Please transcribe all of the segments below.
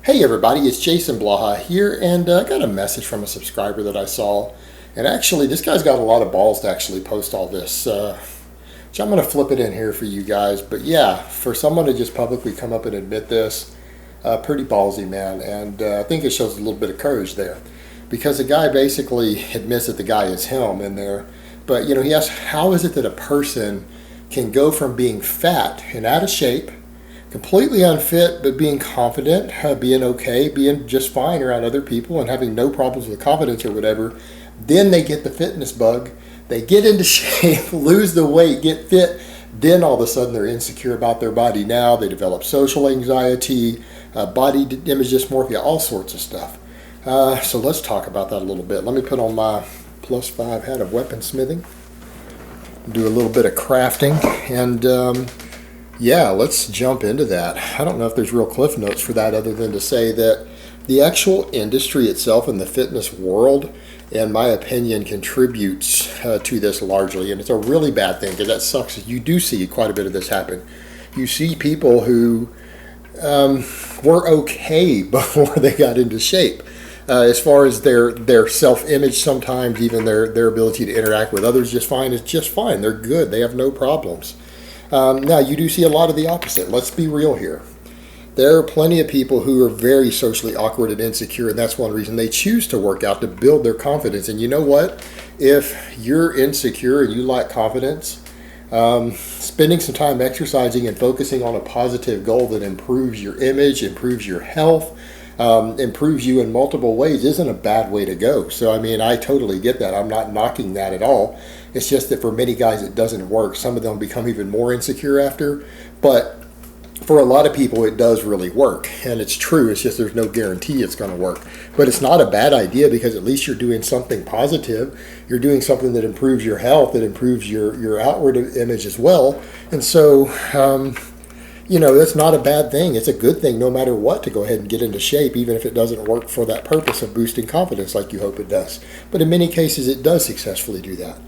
Hey everybody, it's Jason Blaha here, and I got a message from a subscriber that I saw. And actually, this guy's got a lot of balls to actually post all this. So I'm going to flip it in here for you guys. But yeah, for someone to just publicly come up and admit this, pretty ballsy, man. And I think it shows a little bit of courage there. Because the guy basically admits that the guy is him in there. But, he asks, how is it that a person can go from being fat and out of shape, completely unfit, but being confident, being okay, being just fine around other people and having no problems with confidence or whatever. Then they get the fitness bug. They get into shape, lose the weight, get fit. Then all of a sudden they're insecure about their body now. They develop social anxiety, body image dysmorphia, all sorts of stuff. So let's talk about that a little bit. Let me put on my +5 hat of weaponsmithing, do a little bit of crafting, and yeah, let's jump into that. I don't know if there's real cliff notes for that other than to say that the actual industry itself in the fitness world, in my opinion, contributes to this largely. And it's a really bad thing because that sucks. You do see quite a bit of this happen. You see people who were okay before they got into shape. As far as their self-image, sometimes even their ability to interact with others just fine is just fine. They're good. They have no problems. Now, you do see a lot of the opposite. Let's be real here. There are plenty of people who are very socially awkward and insecure, and that's one reason they choose to work out, to build their confidence. And you know what? If you're insecure and you lack confidence, spending some time exercising and focusing on a positive goal that improves your image, improves your health, improves you in multiple ways isn't a bad way to go. So, I totally get that. I'm not knocking that at all. It's just that for many guys it doesn't work. Some of them become even more insecure after. But for a lot of people it does really work. And it's true. It's just there's no guarantee it's going to work. But it's not a bad idea because at least you're doing something positive. You're doing something that improves your health, that improves your outward image as well. And so, that's not a bad thing. It's a good thing no matter what to go ahead and get into shape, even if it doesn't work for that purpose of boosting confidence like you hope it does. But in many cases it does successfully do that.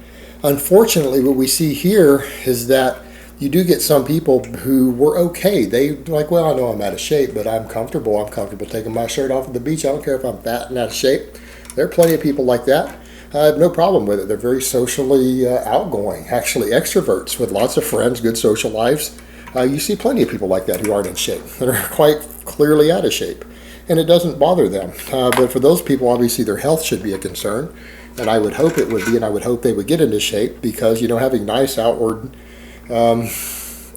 Unfortunately, what we see here is that you do get some people who were okay. They like, well, I know I'm out of shape, but I'm comfortable. I'm comfortable taking my shirt off at the beach. I don't care if I'm fat and out of shape. There are plenty of people like that. I have no problem with it. They're very socially outgoing, actually extroverts with lots of friends, good social lives. You see plenty of people like that who aren't in shape, that are quite clearly out of shape. And it doesn't bother them. But for those people, obviously their health should be a concern. And I would hope it would be, and I would hope they would get into shape because, having nice outward,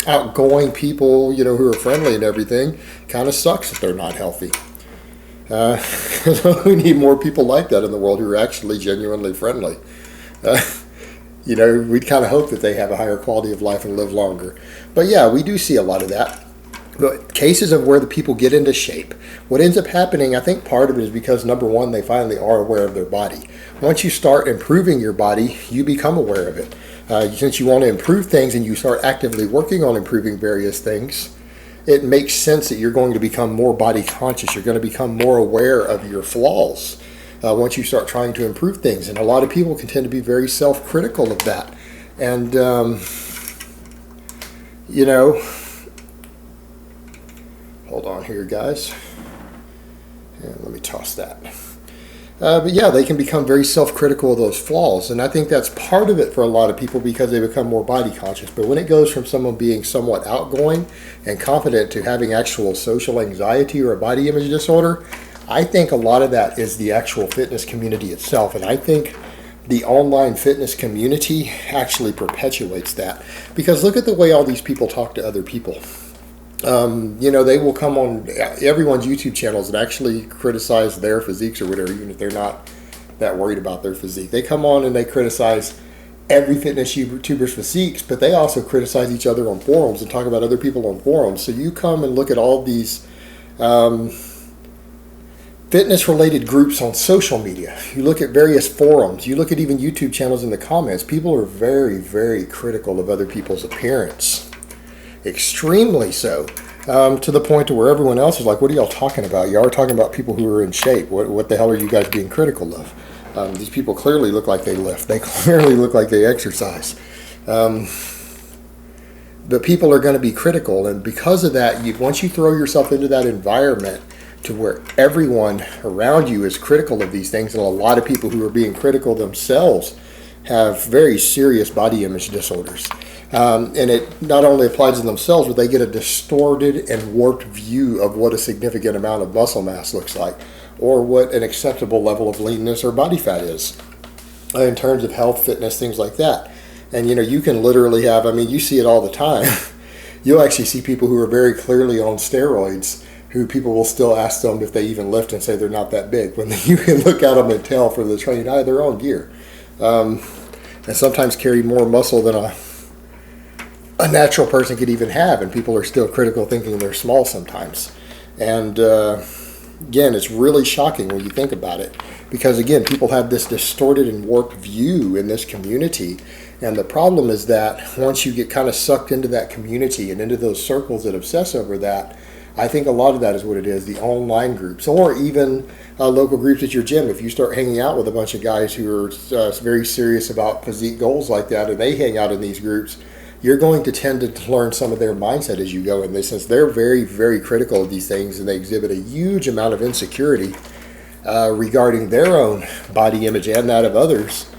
outgoing people, who are friendly and everything kind of sucks if they're not healthy. We need more people like that in the world who are actually genuinely friendly. We'd kind of hope that they have a higher quality of life and live longer. But yeah, we do see a lot of that. But cases of where the people get into shape, what ends up happening, I think part of it is because, number one, they finally are aware of their body. Once you start improving your body, you become aware of it. Since you want to improve things and you start actively working on improving various things, it makes sense that you're going to become more body conscious. You're going to become more aware of your flaws once you start trying to improve things. And a lot of people can tend to be very self-critical of that. And, hold on here, guys. And let me toss that. But yeah, they can become very self-critical of those flaws. And I think that's part of it for a lot of people because they become more body conscious. But when it goes from someone being somewhat outgoing and confident to having actual social anxiety or a body image disorder, I think a lot of that is the actual fitness community itself. And I think the online fitness community actually perpetuates that. Because look at the way all these people talk to other people. They will come on everyone's YouTube channels and actually criticize their physiques or whatever, even if they're not that worried about their physique. They come on and they criticize every fitness YouTuber's physiques, but they also criticize each other on forums and talk about other people on forums. So you come and look at all these fitness-related groups on social media. You look at various forums. You look at even YouTube channels in the comments. People are very, very critical of other people's appearance. Extremely so, to the point to where everyone else is like, what are y'all talking about? Y'all are talking about people who are in shape. What the hell are you guys being critical of? These people clearly look like they lift. They clearly look like they exercise. But people are going to be critical, and because of that, once you throw yourself into that environment to where everyone around you is critical of these things, and a lot of people who are being critical themselves have very serious body image disorders. And it not only applies to themselves, but they get a distorted and warped view of what a significant amount of muscle mass looks like, or what an acceptable level of leanness or body fat is in terms of health, fitness, things like that. And you can literally have, you see it all the time. You'll actually see people who are very clearly on steroids who people will still ask them if they even lift and say they're not that big, when you can look at them and tell from the training, they're on gear. And sometimes carry more muscle than a natural person could even have, and people are still critical, thinking they're small sometimes. And again, it's really shocking when you think about it, because again, people have this distorted and warped view in this community. And the problem is that once you get kind of sucked into that community and into those circles that obsess over that, I think a lot of that is what it is, the online groups, or even local groups at your gym. If you start hanging out with a bunch of guys who are very serious about physique goals like that, and they hang out in these groups, you're going to tend to learn some of their mindset as you go in this, since they're very, very critical of these things, and they exhibit a huge amount of insecurity regarding their own body image and that of others.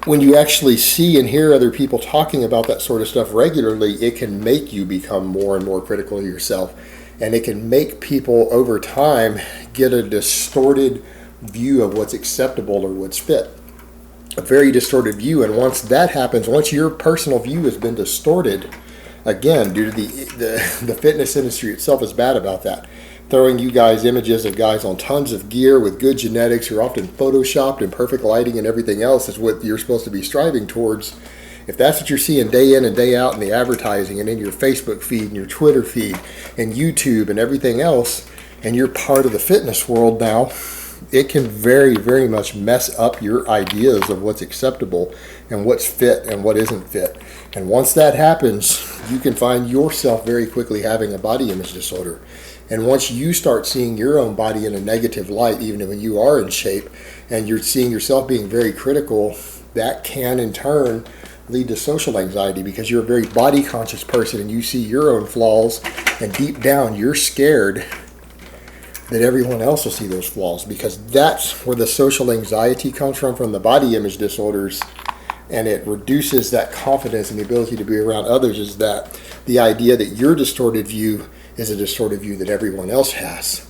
When you actually see and hear other people talking about that sort of stuff regularly, it can make you become more and more critical of yourself. And it can make people over time get a distorted view of what's acceptable or what's fit. A very distorted view. And once that happens, once your personal view has been distorted, again, due to the fitness industry itself is bad about that. Throwing you guys images of guys on tons of gear with good genetics who are often photoshopped and perfect lighting and everything else is what you're supposed to be striving towards. If that's what you're seeing day in and day out in the advertising and in your Facebook feed and your Twitter feed and YouTube and everything else, and you're part of the fitness world now, it can very, very much mess up your ideas of what's acceptable and what's fit and what isn't fit. And once that happens, you can find yourself very quickly having a body image disorder. And once you start seeing your own body in a negative light, even when you are in shape, and you're seeing yourself being very critical, that can in turn lead to social anxiety, because you're a very body conscious person and you see your own flaws, and deep down you're scared that everyone else will see those flaws, because that's where the social anxiety comes from the body image disorders. And it reduces that confidence and the ability to be around others, is that the idea that your distorted view is a distorted view that everyone else has,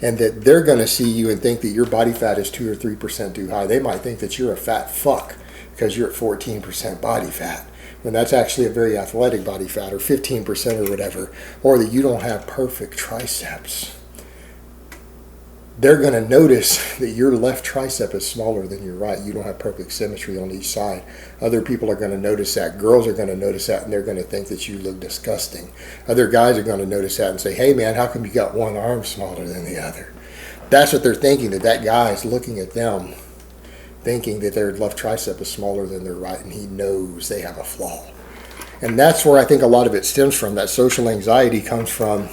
and that they're going to see you and think that your body fat is 2 or 3% too high. They might think that you're a fat fuck because you're at 14% body fat, when that's actually a very athletic body fat, or 15% or whatever, or that you don't have perfect triceps. They're going to notice that your left tricep is smaller than your right. You don't have perfect symmetry on each side. Other people are going to notice that. Girls are going to notice that, and they're going to think that you look disgusting. Other guys are going to notice that and say, hey man, how come you got one arm smaller than the other? That's what they're thinking, that guy is looking at them, thinking that their left tricep is smaller than their right, and he knows they have a flaw. And that's where I think a lot of it stems from. That social anxiety comes from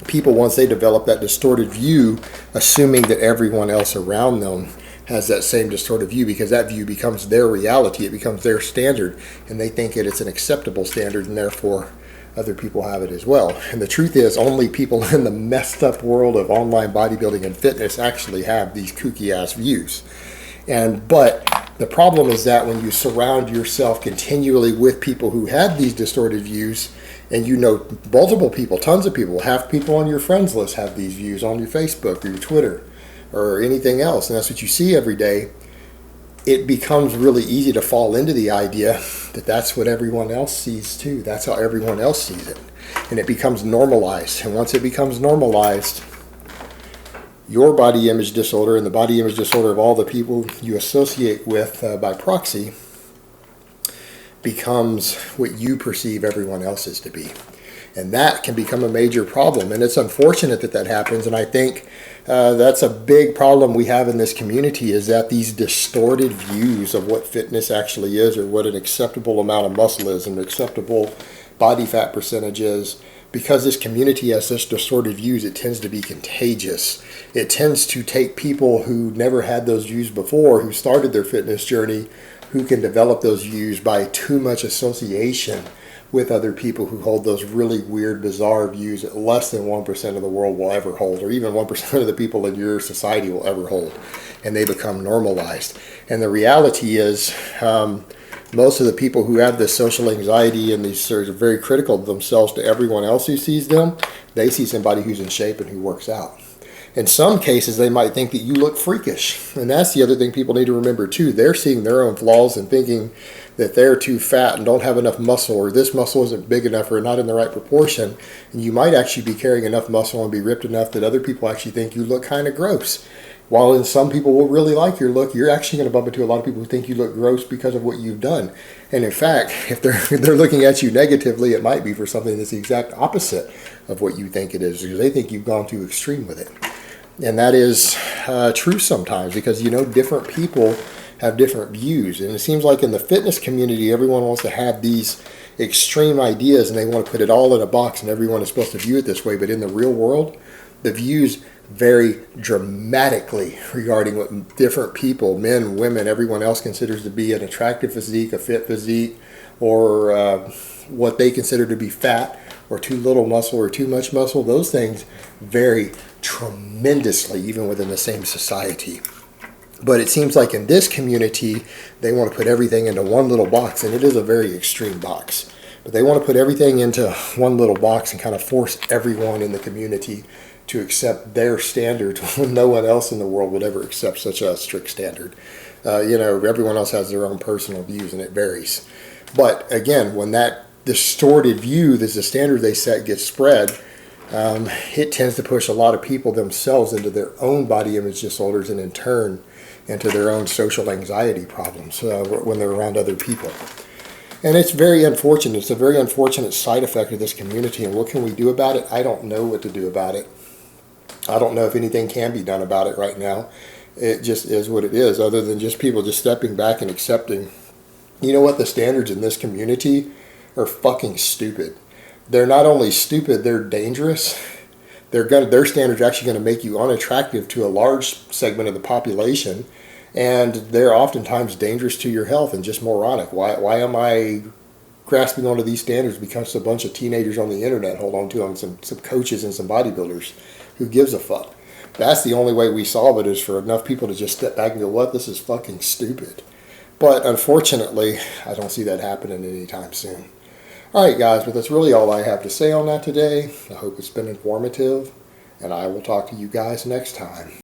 people, once they develop that distorted view, assuming that everyone else around them has that same distorted view, because that view becomes their reality, it becomes their standard, and they think that it's an acceptable standard, and therefore other people have it as well. And the truth is, only people in the messed up world of online bodybuilding and fitness actually have these kooky ass views. But the problem is that when you surround yourself continually with people who have these distorted views, and multiple people, tons of people, half people on your friends list have these views on your Facebook or your Twitter or anything else, and that's what you see every day, it becomes really easy to fall into the idea that that's what everyone else sees too. That's how everyone else sees it. And it becomes normalized. And once it becomes normalized, your body image disorder and the body image disorder of all the people you associate with by proxy becomes what you perceive everyone else is to be. And that can become a major problem. And it's unfortunate that that happens. And I think that's a big problem we have in this community, is that these distorted views of what fitness actually is, or what an acceptable amount of muscle is, and an acceptable body fat percentage is, because this community has such distorted views, it tends to be contagious. It tends to take people who never had those views before, who started their fitness journey, who can develop those views by too much association with other people who hold those really weird, bizarre views that less than 1% of the world will ever hold, or even 1% of the people in your society will ever hold, and they become normalized. And the reality is, most of the people who have this social anxiety and these are very critical of themselves to everyone else who sees them, they see somebody who's in shape and who works out. In some cases, they might think that you look freakish. And that's the other thing people need to remember, too. They're seeing their own flaws and thinking that they're too fat and don't have enough muscle, or this muscle isn't big enough or not in the right proportion. And you might actually be carrying enough muscle and be ripped enough that other people actually think you look kind of gross. While in some people will really like your look, you're actually going to bump into a lot of people who think you look gross because of what you've done. And in fact, if they're looking at you negatively, it might be for something that's the exact opposite of what you think it is, because they think you've gone too extreme with it. And that is true sometimes, because, different people have different views. And it seems like in the fitness community, everyone wants to have these extreme ideas and they want to put it all in a box and everyone is supposed to view it this way. But in the real world, the views vary dramatically regarding what different people, men, women, everyone else considers to be an attractive physique, a fit physique, or what they consider to be fat, or too little muscle or too much muscle. Those things vary tremendously even within the same society. But it seems like in this community, they want to put everything into one little box, and it is a very extreme box. But they want to put everything into one little box and kind of force everyone in the community to accept their standard when no one else in the world would ever accept such a strict standard. Everyone else has their own personal views and it varies. But again, when that distorted view, that's the standard they set, gets spread, it tends to push a lot of people themselves into their own body image disorders, and in turn into their own social anxiety problems when they're around other people. And it's very unfortunate. It's a very unfortunate side effect of this community. And what can we do about it? I don't know what to do about it. I don't know if anything can be done about it right now. It just is what it is, other than just people just stepping back and accepting, the standards in this community are fucking stupid. They're not only stupid, they're dangerous. Their standards are actually going to make you unattractive to a large segment of the population, and they're oftentimes dangerous to your health and just moronic. Why am I grasping onto these standards because a bunch of teenagers on the internet hold on to them, some coaches and some bodybuilders? Who gives a fuck? That's the only way we solve it, is for enough people to just step back and go, what? This is fucking stupid. But unfortunately, I don't see that happening anytime soon. All right, guys, but that's really all I have to say on that today. I hope it's been informative, and I will talk to you guys next time.